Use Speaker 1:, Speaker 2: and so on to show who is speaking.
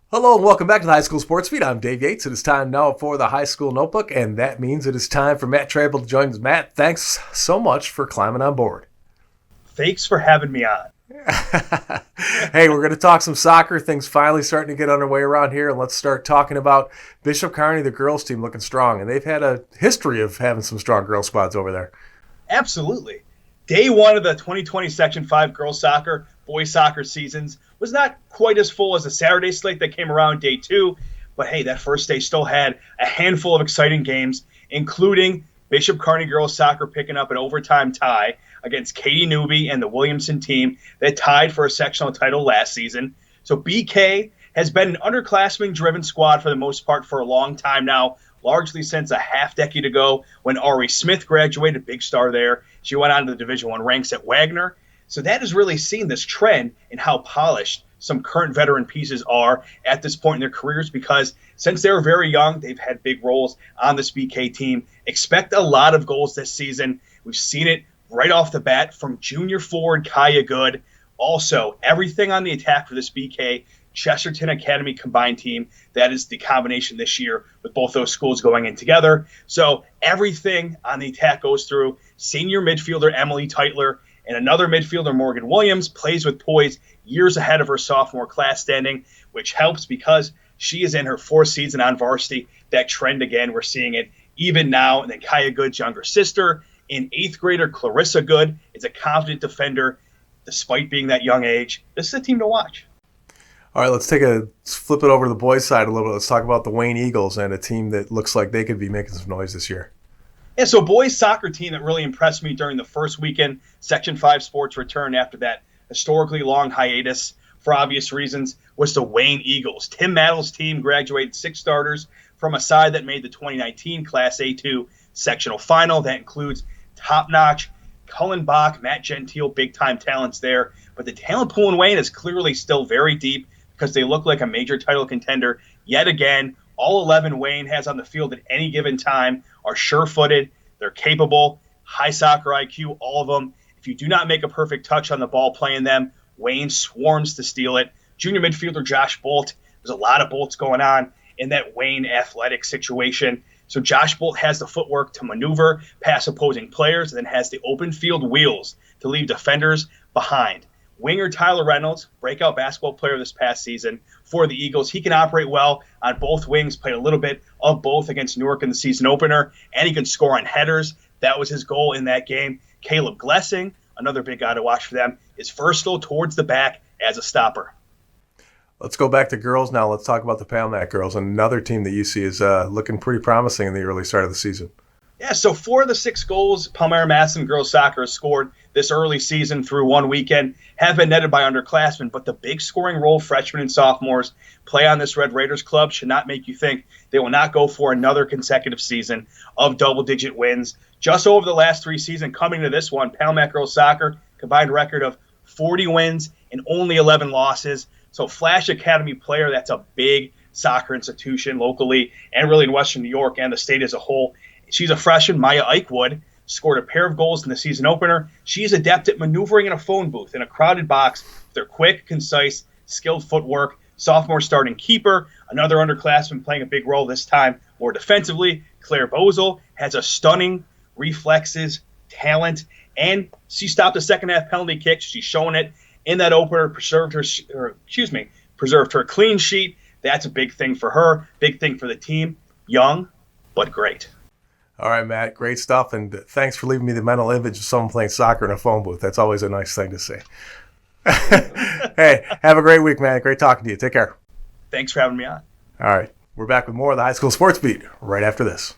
Speaker 1: Hello and welcome back to the High School Sports Feed. I'm Dave Yates. It is time now for the High School Notebook, and that means it is time for Matt Trabold to join us. Matt, thanks so much for climbing on board.
Speaker 2: Thanks for having me on.
Speaker 1: Hey, we're going to talk some soccer. Things finally starting to get underway around here, and let's start talking about Bishop Kearney, the girls team, looking strong. And they've had a history of having some strong girl squads over there.
Speaker 2: Absolutely. Day one of the 2020 Section 5 girls soccer, boys soccer seasons was not quite as full as the Saturday slate that came around day two. But hey, that first day still had a handful of exciting games, including Bishop Kearney Girls Soccer picking up an overtime tie against Katie Newby and the Williamson team that tied for a sectional title last season. So BK has been an underclassmen-driven squad for the most part for a long time now, largely since a half decade ago when Ari Smith graduated, big star there. She went on to the Division I ranks at Wagner. So that has really seen this trend in how polished some current veteran pieces are at this point in their careers, because since they were very young, they've had big roles on this BK team. Expect a lot of goals this season. We've seen it right off the bat from junior forward Kaia Goode. Also, everything on the attack for this BK Chesterton Academy combined team. That is the combination this year with both those schools going in together. So everything on the attack goes through senior midfielder Emily Teitler, and another midfielder, Morgan Williams, plays with poise years ahead of her sophomore class standing, which helps because she is in her fourth season on varsity. That trend, again, we're seeing it even now. And then Kaia Goode's younger sister, in eighth grader Clarissa Goode, is a confident defender despite being that young age. This is a team to watch.
Speaker 1: All right, let's flip it over to the boys' side a little bit. Let's talk about the Wayne Eagles and a team that looks like they could be making some noise this year.
Speaker 2: Yeah, so boys soccer team that really impressed me during the first weekend Section 5 sports return after that historically long hiatus for obvious reasons was the Wayne Eagles. Tim Maddle's team graduated 6 starters from a side that made the 2019 Class A2 sectional final. That includes top-notch Cullen, Bock, Matt Gentile, big-time talents there. But the talent pool in Wayne is clearly still very deep because they look like a major title contender yet again. All 11 Wayne has on the field at any given time are sure-footed. They're capable, high soccer IQ, all of them. If you do not make a perfect touch on the ball playing them, Wayne swarms to steal it. Junior midfielder Josh Bolt, there's a lot of bolts going on in that Wayne athletic situation. So Josh Bolt has the footwork to maneuver past opposing players and then has the open field wheels to leave defenders behind. Winger Tyler Reynolds, breakout basketball player this past season for the Eagles. He can operate well on both wings, played a little bit of both against Newark in the season opener, and he can score on headers. That was his goal in that game. Caleb Glessing, another big guy to watch for them, is versatile towards the back as a stopper.
Speaker 1: Let's go back to girls now. Let's talk about the Palmyra girls, another team that you see is looking pretty promising in the early start of the season.
Speaker 2: Yeah, so 4 of the 6 goals Palmyra-Macedon girls soccer has scored this early season through one weekend have been netted by underclassmen, but the big scoring role freshmen and sophomores play on this Red Raiders club should not make you think they will not go for another consecutive season of double-digit wins. Just over the last 3 seasons coming to this one, Palmyra girls soccer combined record of 40 wins and only 11 losses. So Flash Academy player, that's a big soccer institution locally and really in Western New York and the state as a whole. She's a freshman, Maya Eichwood, scored a pair of goals in the season opener. She's adept at maneuvering in a phone booth in a crowded box. They're quick, concise, skilled footwork. Sophomore starting keeper, another underclassman playing a big role this time more defensively. Claire Bozel has a stunning reflexes, talent, and she stopped a second-half penalty kick. She's shown it in that opener, preserved her clean sheet. That's a big thing for her, big thing for the team. Young, but great.
Speaker 1: All right, Matt, great stuff, and thanks for leaving me the mental image of someone playing soccer in a phone booth. That's always a nice thing to see. Hey, have a great week, man. Great talking to you. Take care.
Speaker 2: Thanks for having me on.
Speaker 1: All right, we're back with more of the High School Sports Beat right after this.